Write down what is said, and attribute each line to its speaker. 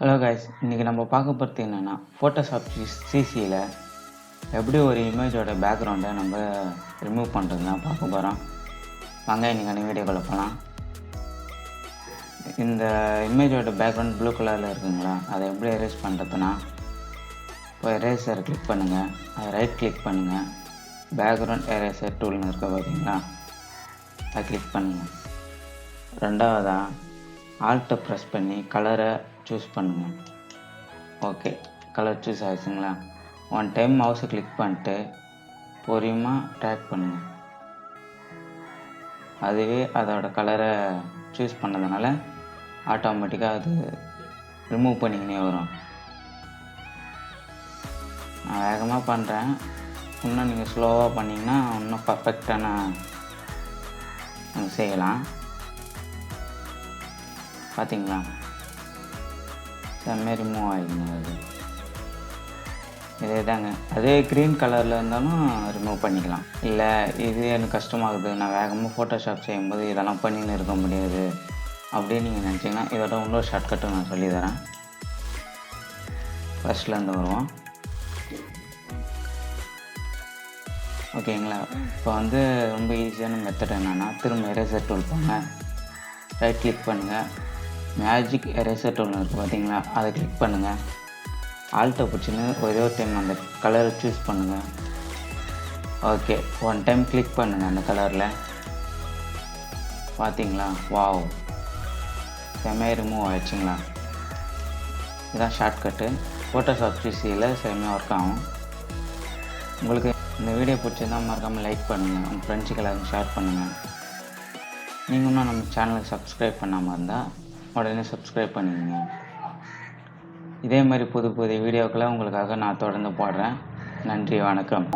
Speaker 1: Hello guys, இன்றைக்கி நம்ம பார்க்க போகிறது என்னென்னா ஃபோட்டோஷாப் சிசியில் எப்படி ஒரு இமேஜோட பேக்ரவுண்டை நம்ம ரிமூவ் பண்ணுறது தான் பார்க்க போகிறோம். வாங்க இன்றைக்கான வீடியோக்குள்ள போகலாம். இந்த இமேஜோட பேக்ரவுண்ட் ப்ளூ கலரில் இருக்குங்களா, அதை எப்படி எரேஸ் பண்ணுறதுன்னா இப்போ எரேசர் கிளிக் பண்ணுங்கள், அதை ரைட் கிளிக் பண்ணுங்கள், பேக்ரவுண்ட் எரேசர் டூல்னு இருக்க பார்த்தீங்களா, அதை கிளிக் பண்ணுங்கள். ரெண்டாவதாக ஆல்ட்டை ப்ரெஸ் பண்ணி கலரை சூஸ் பண்ணுங்கள். ஓகே, கலர் சூஸ் ஆகிடுச்சுங்களா. ஒன் டைம் மவுஸை கிளிக் பண்ணிட்டு பொறுமையாக ட்ராக் பண்ணுங்கள். அதுவே அதோட கலரை சூஸ் பண்ணதுனால ஆட்டோமேட்டிக்காக அது ரிமூவ் பண்ணிக்கினே வரும். நான் வேகமாக பண்ணுறேன், இன்னும் நீங்கள் ஸ்லோவாக பண்ணிங்கன்னா இன்னும் பர்ஃபெக்டான செய்யலாம். பார்த்தீங்களா, செம்மையாக ரிமூவ் ஆகிடுங்க. அது இதே தாங்க, அதே க்ரீன் கலரில் இருந்தாலும் ரிமூவ் பண்ணிக்கலாம். இல்லை இது எனக்கு கஷ்டமாகுது, நான் வேகமாக ஃபோட்டோஷாப் செய்யும்போது இதெல்லாம் பண்ணின்னு இருக்க முடியாது அப்படின்னு நீங்கள் நினச்சிங்கன்னா இதோட இன்னொரு ஷார்ட்கட்டும் நான் சொல்லித்தரேன். ஃபஸ்ட்லேருந்து வருவோம். ஓகேங்களா, இப்போ ரொம்ப ஈஸியான மெத்தட் என்னென்னா, திரும்ப எரேசர் டூல் போங்க, ரைட் கிளிக் பண்ணுங்கள், மேஜிக் எரேசர் டூல்னு இருக்குது பார்த்தீங்களா, அதை கிளிக் பண்ணுங்கள். ஆல்ட்டை பிடிச்சின்னு ஒரே ஒரு டைம் அந்த கலரை சூஸ் பண்ணுங்கள். ஓகே, ஒன் டைம் கிளிக் பண்ணுங்கள் அந்த கலரில். பார்த்தீங்களா, வாவ், செம்மையாக ரிமூவ் ஆகிடுச்சுங்களா. இதுதான் ஷார்ட்கட்டு. ஃபோட்டோஷாப் சிசியில் செம்மையாக ஒர்க் ஆகும். உங்களுக்கு இந்த வீடியோ பிடிச்சிருந்தால் மறக்காமல் லைக் பண்ணுங்கள், உங்கள் ஃப்ரெண்ட்ஸுக்கு எல்லாரும் ஷேர் பண்ணுங்கள். நீங்கள் இன்னும் நம்ம சேனலுக்கு சப்ஸ்கிரைப் பண்ணாமல் இருந்தால் உடனே சப்ஸ்கிரைப் பண்ணிக்கோங்க. இதே மாதிரி புது புது வீடியோக்களை உங்களுக்காக நான் தொடர்ந்து போடுறேன். நன்றி, வணக்கம்.